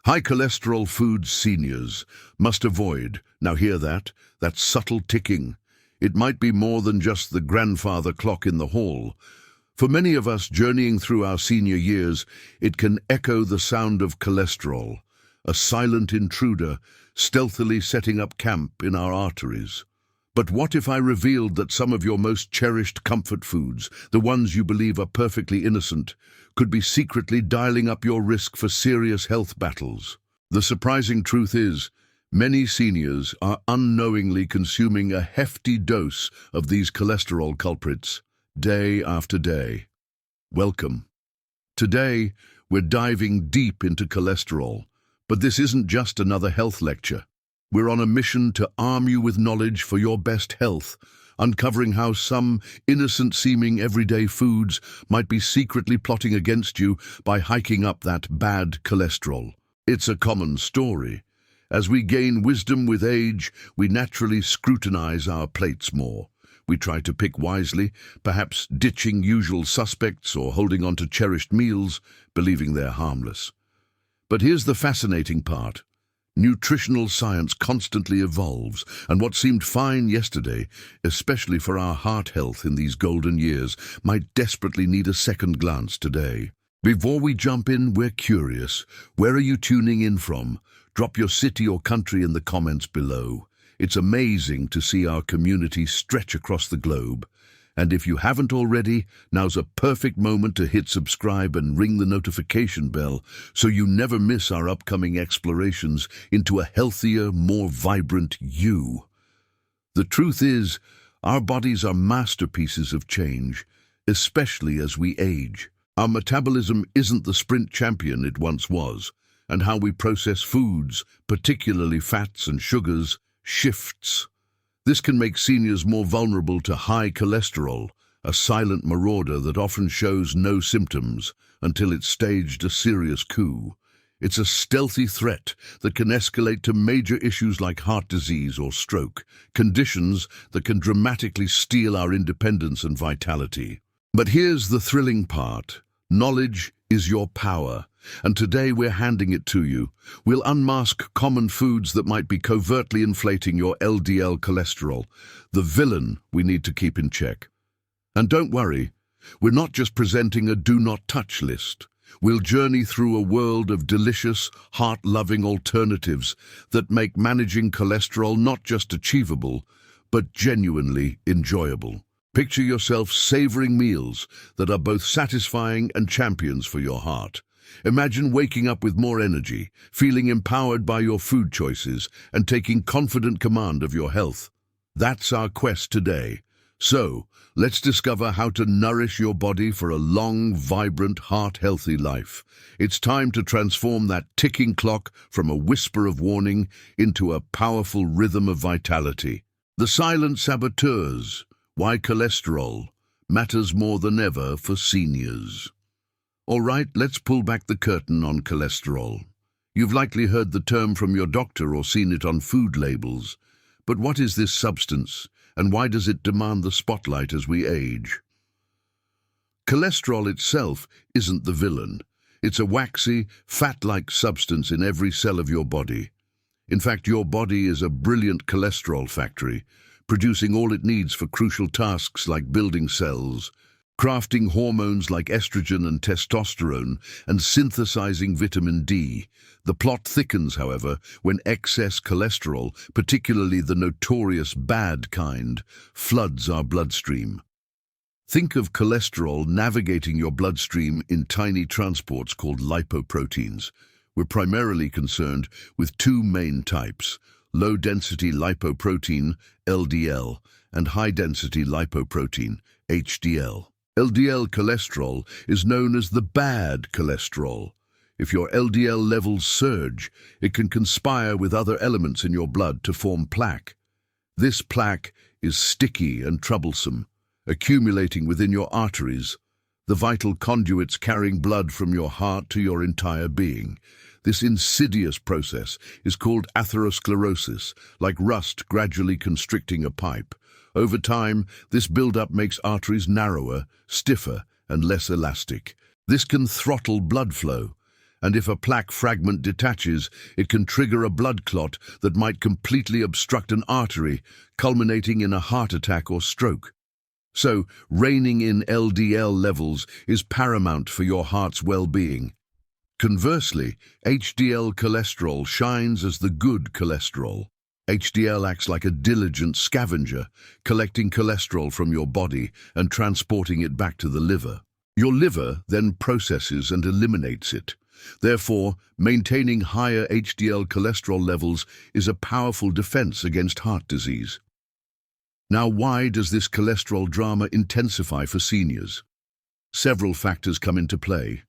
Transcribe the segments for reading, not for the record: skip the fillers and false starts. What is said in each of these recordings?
High cholesterol foods seniors must avoid. Now hear that? That subtle ticking. It might be more than just the grandfather clock in the hall. For many of us journeying through our senior years, it can echo the sound of cholesterol, a silent intruder stealthily setting up camp in our arteries. But what if I revealed that some of your most cherished comfort foods, the ones you believe are perfectly innocent, could be secretly dialing up your risk for serious health battles? The surprising truth is, many seniors are unknowingly consuming a hefty dose of these cholesterol culprits, day after day. Welcome. Today, we're diving deep into cholesterol, but this isn't just another health lecture. We're on a mission to arm you with knowledge for your best health, uncovering how some innocent-seeming everyday foods might be secretly plotting against you by hiking up that bad cholesterol. It's a common story. As we gain wisdom with age, we naturally scrutinize our plates more. We try to pick wisely, perhaps ditching usual suspects or holding on to cherished meals, believing they're harmless. But here's the fascinating part. Nutritional science constantly evolves, and what seemed fine yesterday, especially for our heart health in these golden years, might desperately need a second glance today. Before we jump in, we're curious. Where are you tuning in from? Drop your city or country in the comments below. It's amazing to see our community stretch across the globe. And if you haven't already, now's a perfect moment to hit subscribe and ring the notification bell so you never miss our upcoming explorations into a healthier, more vibrant you. The truth is, our bodies are masterpieces of change, especially as we age. Our metabolism isn't the sprint champion it once was, and how we process foods, particularly fats and sugars, shifts. This can make seniors more vulnerable to high cholesterol, a silent marauder that often shows no symptoms until it's staged a serious coup. It's a stealthy threat that can escalate to major issues like heart disease or stroke, conditions that can dramatically steal our independence and vitality. But here's the thrilling part. Knowledge is your power, and today we're handing it to you. We'll unmask common foods that might be covertly inflating your LDL cholesterol, the villain we need to keep in check. And don't worry, we're not just presenting a do-not-touch list. We'll journey through a world of delicious, heart-loving alternatives that make managing cholesterol not just achievable, but genuinely enjoyable. Picture yourself savoring meals that are both satisfying and champions for your heart. Imagine waking up with more energy, feeling empowered by your food choices, and taking confident command of your health. That's our quest today. So, let's discover how to nourish your body for a long, vibrant, heart-healthy life. It's time to transform that ticking clock from a whisper of warning into a powerful rhythm of vitality. The silent saboteurs. Why cholesterol matters more than ever for seniors. All right, let's pull back the curtain on cholesterol. You've likely heard the term from your doctor or seen it on food labels. But what is this substance, and why does it demand the spotlight as we age? Cholesterol itself isn't the villain. It's a waxy, fat-like substance in every cell of your body. In fact, your body is a brilliant cholesterol factory, producing all it needs for crucial tasks like building cells, crafting hormones like estrogen and testosterone, and synthesizing vitamin D. The plot thickens, however, when excess cholesterol, particularly the notorious bad kind, floods our bloodstream. Think of cholesterol navigating your bloodstream in tiny transports called lipoproteins. We're primarily concerned with two main types: low-density lipoprotein, LDL, and high-density lipoprotein, HDL. LDL cholesterol is known as the bad cholesterol. If your LDL levels surge, it can conspire with other elements in your blood to form plaque. This plaque is sticky and troublesome, accumulating within your arteries, the vital conduits carrying blood from your heart to your entire being. This insidious process is called atherosclerosis, like rust gradually constricting a pipe. Over time, this buildup makes arteries narrower, stiffer, and less elastic. This can throttle blood flow, And if a plaque fragment detaches, it can trigger a blood clot that might completely obstruct an artery, culminating in a heart attack or stroke. So, reining in LDL levels is paramount for your heart's well-being. Conversely, HDL cholesterol shines as the good cholesterol. HDL acts like a diligent scavenger, collecting cholesterol from your body and transporting it back to the liver. Your liver then processes and eliminates it. Therefore, maintaining higher HDL cholesterol levels is a powerful defense against heart disease. Now, why does this cholesterol drama intensify for seniors? Several factors come into play.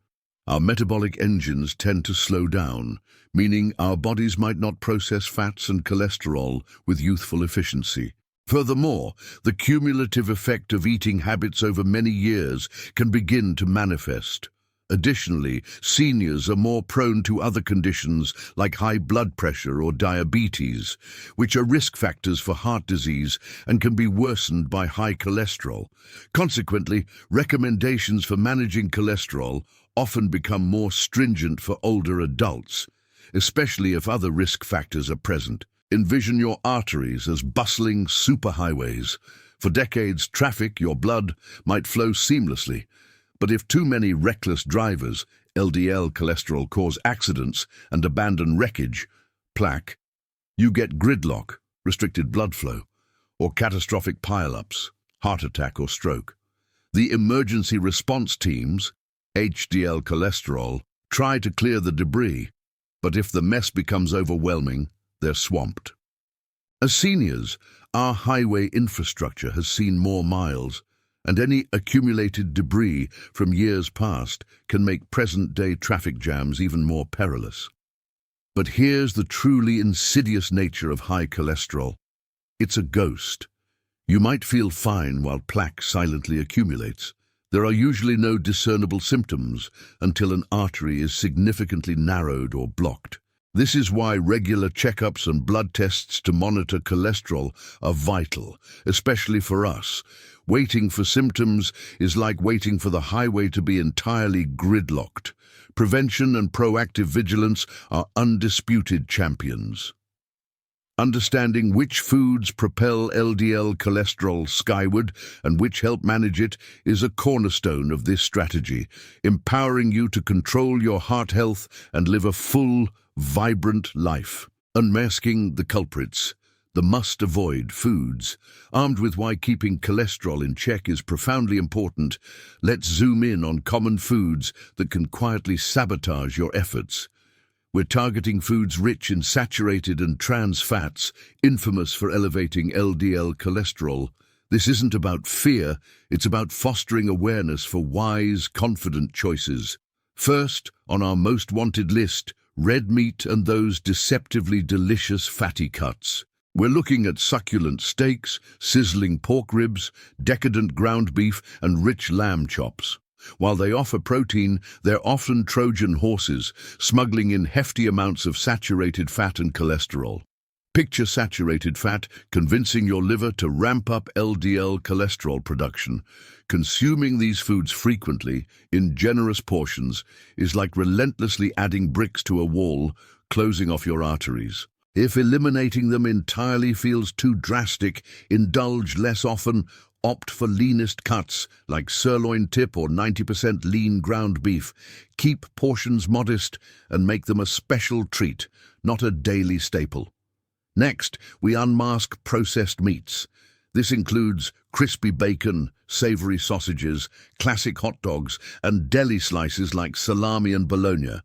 Our metabolic engines tend to slow down, meaning our bodies might not process fats and cholesterol with youthful efficiency. Furthermore, the cumulative effect of eating habits over many years can begin to manifest. Additionally, seniors are more prone to other conditions like high blood pressure or diabetes, which are risk factors for heart disease and can be worsened by high cholesterol. Consequently, recommendations for managing cholesterol often become more stringent for older adults, especially if other risk factors are present. Envision your arteries as bustling superhighways. For decades, your blood might flow seamlessly. But if too many reckless drivers, LDL cholesterol, cause accidents and abandon wreckage, plaque, you get gridlock, restricted blood flow, or catastrophic pile-ups, heart attack or stroke. The emergency response teams, HDL cholesterol, try to clear the debris, but if the mess becomes overwhelming, they're swamped. As seniors, our highway infrastructure has seen more miles, and any accumulated debris from years past can make present-day traffic jams even more perilous. But here's the truly insidious nature of high cholesterol. It's a ghost. You might feel fine while plaque silently accumulates. There are usually no discernible symptoms until an artery is significantly narrowed or blocked. This is why regular checkups and blood tests to monitor cholesterol are vital, especially for us. Waiting for symptoms is like waiting for the highway to be entirely gridlocked. Prevention and proactive vigilance are undisputed champions. Understanding which foods propel LDL cholesterol skyward and which help manage it is a cornerstone of this strategy, empowering you to control your heart health and live a full, vibrant life. Unmasking the culprits, the must-avoid foods. Armed with why keeping cholesterol in check is profoundly important, let's zoom in on common foods that can quietly sabotage your efforts. We're targeting foods rich in saturated and trans fats, infamous for elevating LDL cholesterol. This isn't about fear, it's about fostering awareness for wise, confident choices. First, on our most wanted list, red meat and those deceptively delicious fatty cuts. We're looking at succulent steaks, sizzling pork ribs, decadent ground beef, and rich lamb chops. While they offer protein, they're often Trojan horses, smuggling in hefty amounts of saturated fat and cholesterol. Picture saturated fat convincing your liver to ramp up LDL cholesterol production. Consuming these foods frequently, in generous portions, is like relentlessly adding bricks to a wall, closing off your arteries. If eliminating them entirely feels too drastic, indulge less often. Opt for leanest cuts, like sirloin tip or 90% lean ground beef. Keep portions modest and make them a special treat, not a daily staple. Next, we unmask processed meats. This includes crispy bacon, savory sausages, classic hot dogs, and deli slices like salami and bologna.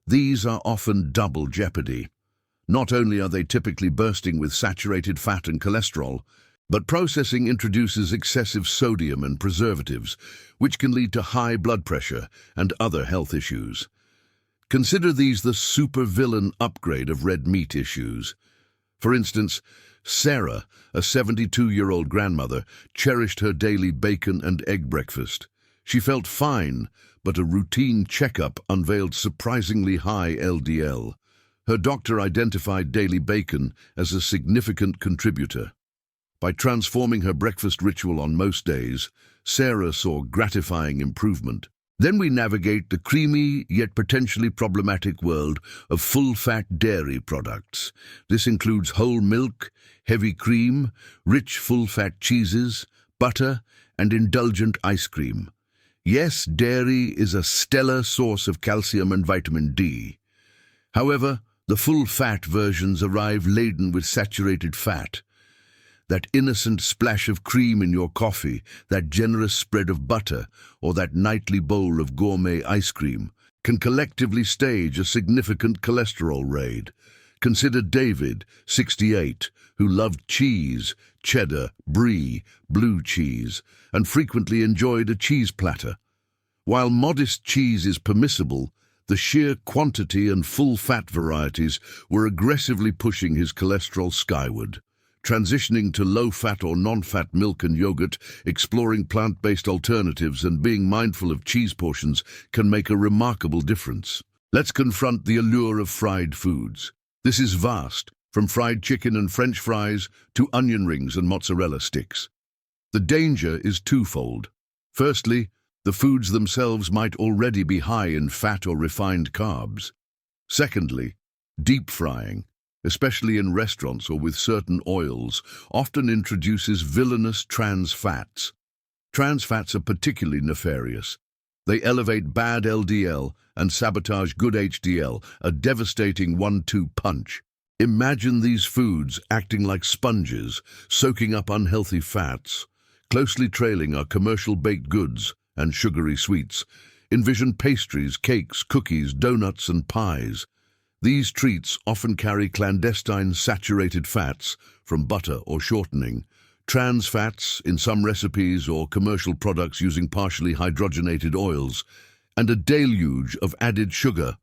These are often double jeopardy. Not only are they typically bursting with saturated fat and cholesterol, but processing introduces excessive sodium and preservatives, which can lead to high blood pressure and other health issues. Consider these the supervillain upgrade of red meat issues. For instance, Sarah, a 72-year-old grandmother, cherished her daily bacon and egg breakfast. She felt fine, but a routine checkup unveiled surprisingly high LDL. Her doctor identified daily bacon as a significant contributor. By transforming her breakfast ritual on most days, Sarah saw gratifying improvement. Then we navigate the creamy yet potentially problematic world of full-fat dairy products. This includes whole milk, heavy cream, rich full-fat cheeses, butter, and indulgent ice cream. Yes, dairy is a stellar source of calcium and vitamin D. However, the full-fat versions arrive laden with saturated fat. That innocent splash of cream in your coffee, that generous spread of butter, or that nightly bowl of gourmet ice cream can collectively stage a significant cholesterol raid. Consider David, 68, who loved cheese, cheddar, brie, blue cheese, and frequently enjoyed a cheese platter. While modest cheese is permissible, the sheer quantity and full-fat varieties were aggressively pushing his cholesterol skyward. Transitioning to low-fat or non-fat milk and yogurt, exploring plant-based alternatives and being mindful of cheese portions can make a remarkable difference. Let's confront the allure of fried foods. This is vast, from fried chicken and French fries to onion rings and mozzarella sticks. The danger is twofold. Firstly, the foods themselves might already be high in fat or refined carbs. Secondly, deep frying, especially in restaurants or with certain oils, often introduces villainous trans fats. Trans fats are particularly nefarious. They elevate bad LDL and sabotage good HDL, a devastating 1-2 punch. Imagine these foods acting like sponges, soaking up unhealthy fats. Closely trailing are commercial baked goods and sugary sweets. Envision pastries, cakes, cookies, donuts, and pies. These treats often carry clandestine saturated fats from butter or shortening, trans fats in some recipes or commercial products using partially hydrogenated oils, and a deluge of added sugar.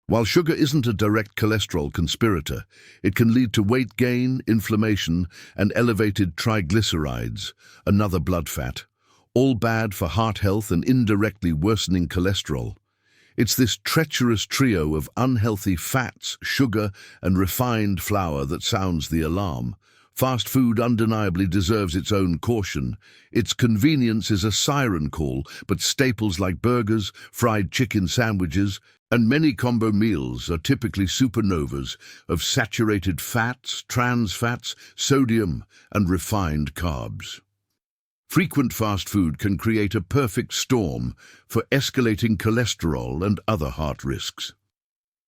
While sugar isn't a direct cholesterol conspirator, it can lead to weight gain, inflammation, and elevated triglycerides, another blood fat, all bad for heart health and indirectly worsening cholesterol. It's this treacherous trio of unhealthy fats, sugar, and refined flour that sounds the alarm. Fast food undeniably deserves its own caution. Its convenience is a siren call, but staples like burgers, fried chicken sandwiches, and many combo meals are typically supernovas of saturated fats, trans fats, sodium, and refined carbs. Frequent fast food can create a perfect storm for escalating cholesterol and other heart risks.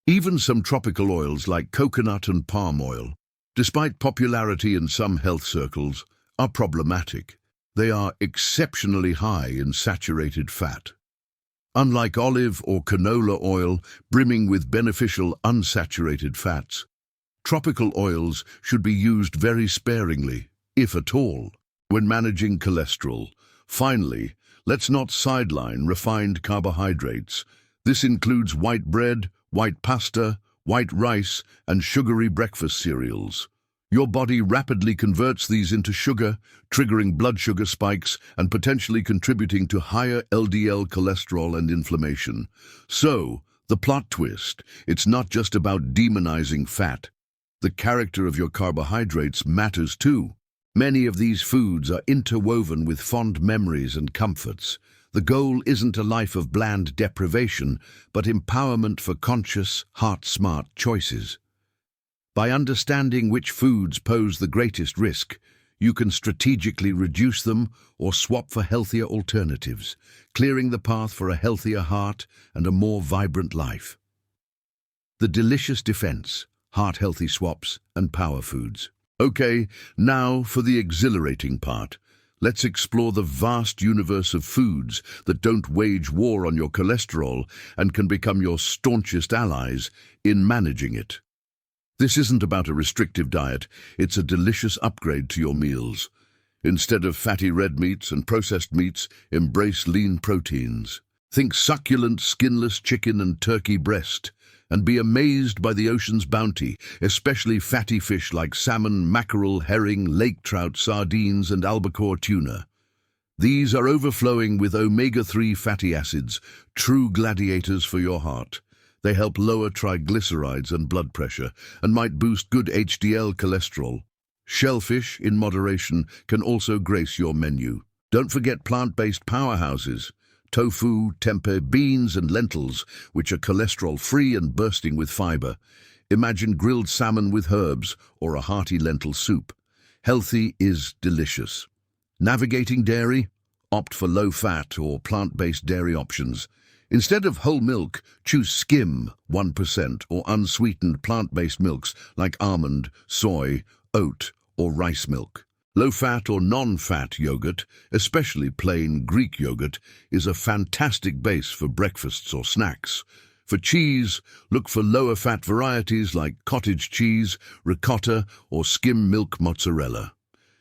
Even some tropical oils like coconut and palm oil, despite popularity in some health circles, are problematic. They are exceptionally high in saturated fat. Unlike olive or canola oil, brimming with beneficial unsaturated fats, tropical oils should be used very sparingly, if at all, when managing cholesterol. Finally, let's not sideline refined carbohydrates. This includes white bread, white pasta, white rice, and sugary breakfast cereals. Your body rapidly converts these into sugar, triggering blood sugar spikes and potentially contributing to higher LDL cholesterol and inflammation. So, the plot twist, it's not just about demonizing fat. The character of your carbohydrates matters too. Many of these foods are interwoven with fond memories and comforts. The goal isn't a life of bland deprivation, but empowerment for conscious, heart-smart choices. By understanding which foods pose the greatest risk, you can strategically reduce them or swap for healthier alternatives, clearing the path for a healthier heart and a more vibrant life. The delicious defense, heart-healthy swaps, and power foods. Okay, now for the exhilarating part. Let's explore the vast universe of foods that don't wage war on your cholesterol and can become your staunchest allies in managing it. This isn't about a restrictive diet, it's a delicious upgrade to your meals. Instead of fatty red meats and processed meats, embrace lean proteins. Think succulent, skinless chicken and turkey breast, and be amazed by the ocean's bounty, especially fatty fish like salmon, mackerel, herring, lake trout, sardines, and albacore tuna. These are overflowing with omega-3 fatty acids, true gladiators for your heart. They help lower triglycerides and blood pressure, and might boost good HDL cholesterol. Shellfish, in moderation, can also grace your menu. Don't forget plant-based powerhouses. tofu, tempeh, beans and lentils, which are cholesterol-free and bursting with fiber. Imagine grilled salmon with herbs or a hearty lentil soup. Healthy is delicious. Navigating dairy? Opt for low-fat or plant-based dairy options. Instead of whole milk, choose skim, 1%, or unsweetened plant-based milks like almond, soy, oat, or rice milk. Low-fat or non-fat yogurt, especially plain Greek yogurt, is a fantastic base for breakfasts or snacks. For cheese, look for lower-fat varieties like cottage cheese, ricotta, or skim milk mozzarella.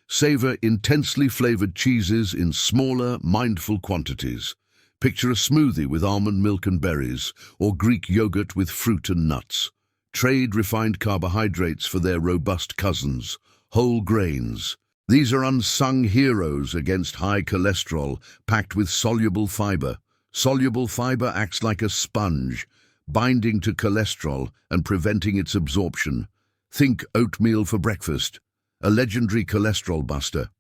Savor intensely flavored cheeses in smaller, mindful quantities. Picture a smoothie with almond milk and berries, or Greek yogurt with fruit and nuts. Trade refined carbohydrates for their robust cousins, whole grains. These are unsung heroes against high cholesterol, packed with soluble fiber. Soluble fiber acts like a sponge, binding to cholesterol and preventing its absorption. Think oatmeal for breakfast, a legendary cholesterol buster.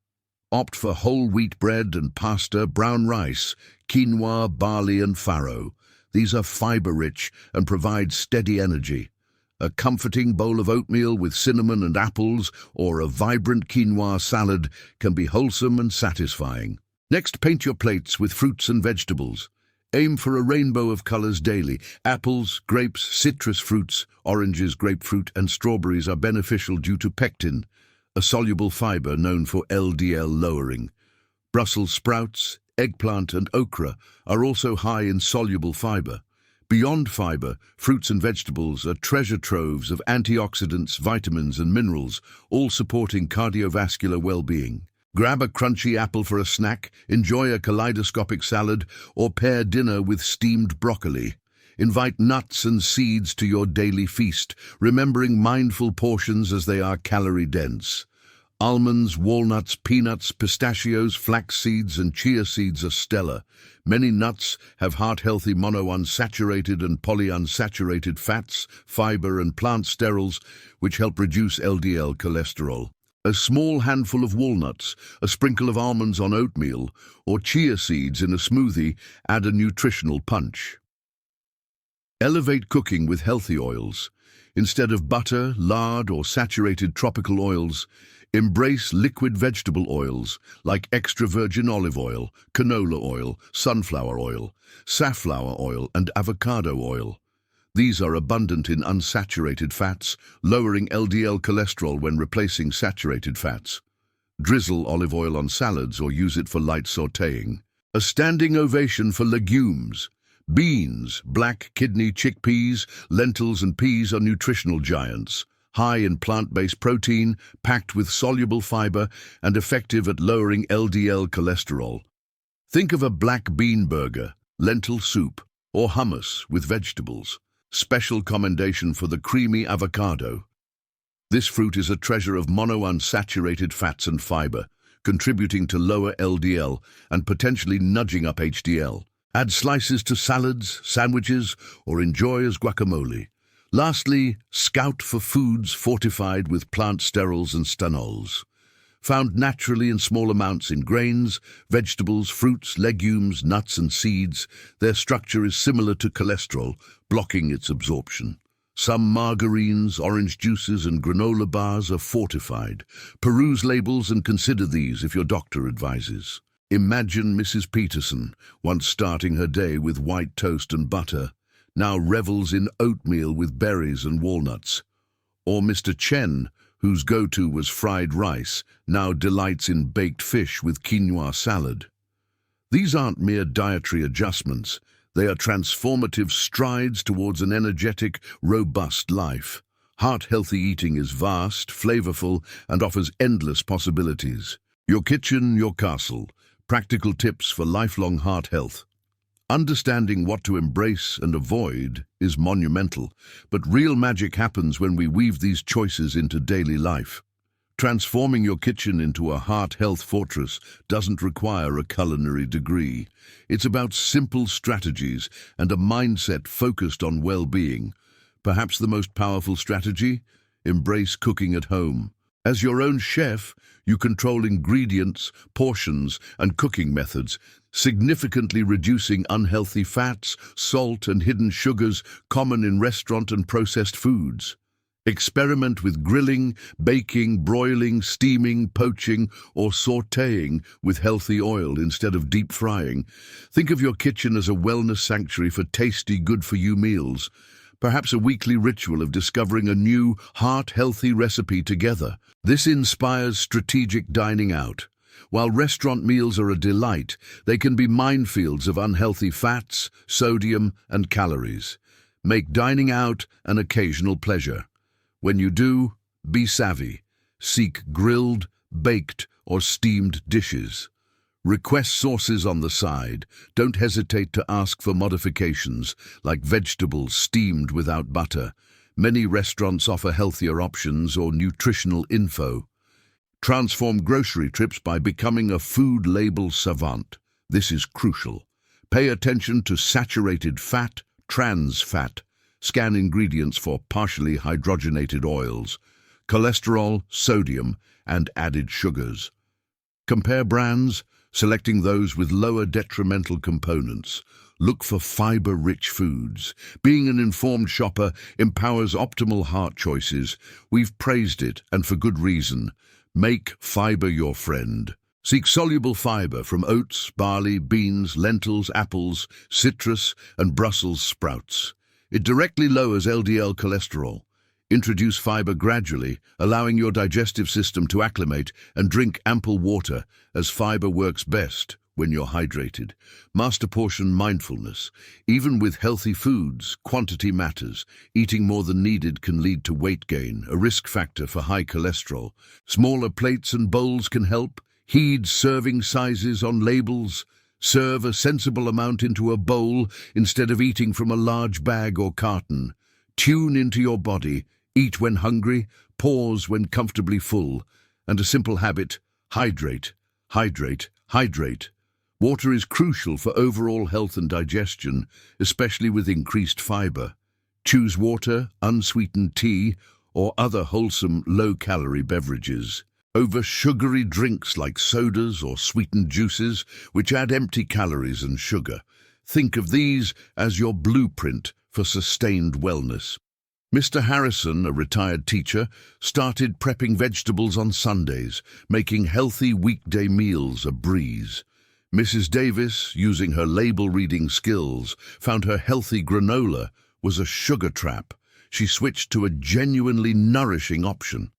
Opt for whole wheat bread and pasta, brown rice, quinoa, barley and farro. These are fiber-rich and provide steady energy. A comforting bowl of oatmeal with cinnamon and apples or a vibrant quinoa salad can be wholesome and satisfying. Next, paint your plates with fruits and vegetables. Aim for a rainbow of colors daily. Apples, grapes, citrus fruits, oranges, grapefruit and strawberries are beneficial due to pectin, a soluble fiber known for LDL lowering. Brussels sprouts, eggplant and okra are also high in soluble fiber. Beyond fiber, fruits and vegetables are treasure troves of antioxidants, vitamins and minerals, all supporting cardiovascular well-being. Grab a crunchy apple for a snack, enjoy a kaleidoscopic salad, or pair dinner with steamed broccoli. Invite nuts and seeds to your daily feast, remembering mindful portions as they are calorie-dense. Almonds, walnuts, peanuts, pistachios, flax seeds and chia seeds are stellar. Many nuts have heart-healthy monounsaturated and polyunsaturated fats, fiber and plant sterols, which help reduce LDL cholesterol. A small handful of walnuts, a sprinkle of almonds on oatmeal, or chia seeds in a smoothie add a nutritional punch. Elevate cooking with healthy oils. Instead of butter, lard, or saturated tropical oils, embrace liquid vegetable oils like extra virgin olive oil, canola oil, sunflower oil, safflower oil, and avocado oil. These are abundant in unsaturated fats, lowering LDL cholesterol when replacing saturated fats. Drizzle olive oil on salads or use it for light sautéing. A standing ovation for legumes. Beans, black kidney chickpeas, lentils and peas are nutritional giants, high in plant-based protein, packed with soluble fiber, and effective at lowering LDL cholesterol. Think of a black bean burger, lentil soup, or hummus with vegetables. Special commendation for the creamy avocado. This fruit is a treasure of monounsaturated fats and fiber, contributing to lower LDL and potentially nudging up HDL. Add slices to salads, sandwiches, or enjoy as guacamole. Lastly, scout for foods fortified with plant sterols and stanols. Found naturally in small amounts in grains, vegetables, fruits, legumes, nuts and seeds, their structure is similar to cholesterol, blocking its absorption. Some margarines, orange juices and granola bars are fortified. Peruse labels and consider these if your doctor advises. Imagine Mrs. Peterson, once starting her day with white toast and butter, now revels in oatmeal with berries and walnuts. Or Mr. Chen, whose go-to was fried rice, now delights in baked fish with quinoa salad. These aren't mere dietary adjustments. They are transformative strides towards an energetic, robust life. Heart-healthy eating is vast, flavorful, and offers endless possibilities. Your kitchen, your castle. Practical tips for lifelong heart health. Understanding what to embrace and avoid is monumental, but real magic happens when we weave these choices into daily life. Transforming your kitchen into a heart health fortress doesn't require a culinary degree. It's about simple strategies and a mindset focused on well-being. Perhaps the most powerful strategy? Embrace cooking at home. As your own chef, you control ingredients, portions, and cooking methods, significantly reducing unhealthy fats, salt, and hidden sugars common in restaurant and processed foods. Experiment with grilling, baking, broiling, steaming, poaching, or sautéing with healthy oil instead of deep frying. Think of your kitchen as a wellness sanctuary for tasty, good-for-you meals. Perhaps a weekly ritual of discovering a new, heart-healthy recipe together. This inspires strategic dining out. While restaurant meals are a delight, they can be minefields of unhealthy fats, sodium, and calories. Make dining out an occasional pleasure. When you do, be savvy. Seek grilled, baked, or steamed dishes. Request sauces on the side. Don't hesitate to ask for modifications, like vegetables steamed without butter. Many restaurants offer healthier options or nutritional info. Transform grocery trips by becoming a food label savant. This is crucial. Pay attention to saturated fat, trans fat. Scan ingredients for partially hydrogenated oils, cholesterol, sodium, and added sugars. Compare brands, selecting those with lower detrimental components. Look for fiber-rich foods. Being an informed shopper empowers optimal heart choices. We've praised it, and for good reason. Make fiber your friend. Seek soluble fiber from oats, barley, beans, lentils, apples, citrus, and Brussels sprouts. It directly lowers LDL cholesterol. Introduce fiber gradually, allowing your digestive system to acclimate, and drink ample water, as fiber works best when you're hydrated. Master portion mindfulness. Even with healthy foods, quantity matters. Eating more than needed can lead to weight gain, a risk factor for high cholesterol. Smaller plates and bowls can help. Heed serving sizes on labels. Serve a sensible amount into a bowl instead of eating from a large bag or carton. Tune into your body. Eat when hungry, pause when comfortably full. And a simple habit: hydrate, hydrate, hydrate. Water is crucial for overall health and digestion, especially with increased fiber. Choose water, unsweetened tea, or other wholesome, low-calorie beverages over sugary drinks like sodas or sweetened juices, which add empty calories and sugar. Think of these as your blueprint for sustained wellness. Mr. Harrison, a retired teacher, started prepping vegetables on Sundays, making healthy weekday meals a breeze. Mrs. Davis, using her label-reading skills, found her healthy granola was a sugar trap. She switched to a genuinely nourishing option.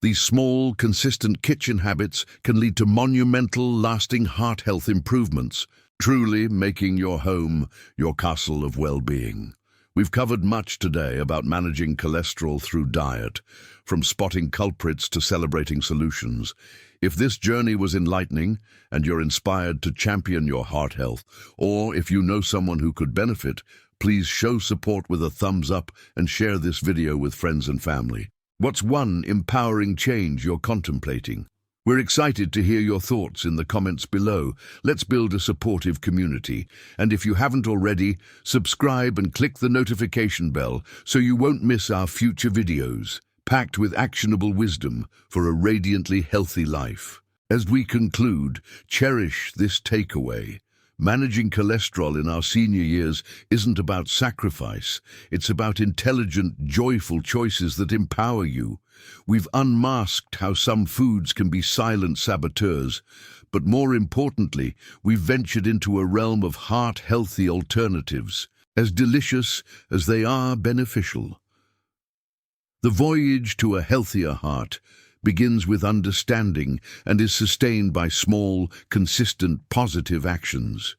These small, consistent kitchen habits can lead to monumental, lasting heart health improvements, truly making your home your castle of well-being. We've covered much today about managing cholesterol through diet, from spotting culprits to celebrating solutions. If this journey was enlightening and you're inspired to champion your heart health, or if you know someone who could benefit, please show support with a thumbs up and share this video with friends and family. What's one empowering change you're contemplating? We're excited to hear your thoughts in the comments below. Let's build a supportive community. And if you haven't already, subscribe and click the notification bell so you won't miss our future videos, packed with actionable wisdom for a radiantly healthy life. As we conclude, cherish this takeaway. Managing cholesterol in our senior years isn't about sacrifice. It's about intelligent, joyful choices that empower you. We've unmasked how some foods can be silent saboteurs, but more importantly, we've ventured into a realm of heart-healthy alternatives, as delicious as they are beneficial. The voyage to a healthier heart begins with understanding and is sustained by small, consistent, positive actions.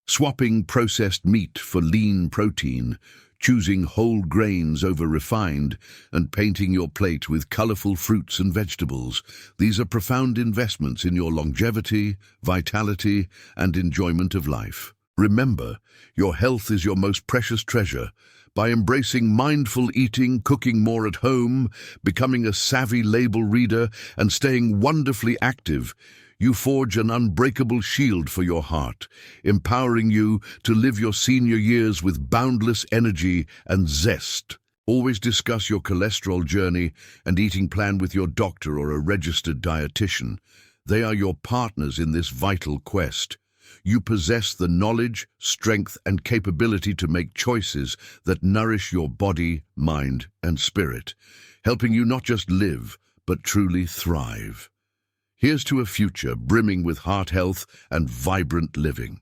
Swapping processed meat for lean protein, choosing whole grains over refined, and painting your plate with colorful fruits and vegetables. These are profound investments in your longevity, vitality, and enjoyment of life. Remember, your health is your most precious treasure. By embracing mindful eating, cooking more at home, becoming a savvy label reader, and staying wonderfully active, you forge an unbreakable shield for your heart, empowering you to live your senior years with boundless energy and zest. Always discuss your cholesterol journey and eating plan with your doctor or a registered dietitian. They are your partners in this vital quest. You possess the knowledge, strength, and capability to make choices that nourish your body, mind, and spirit, helping you not just live, but truly thrive. Here's to a future brimming with heart health and vibrant living.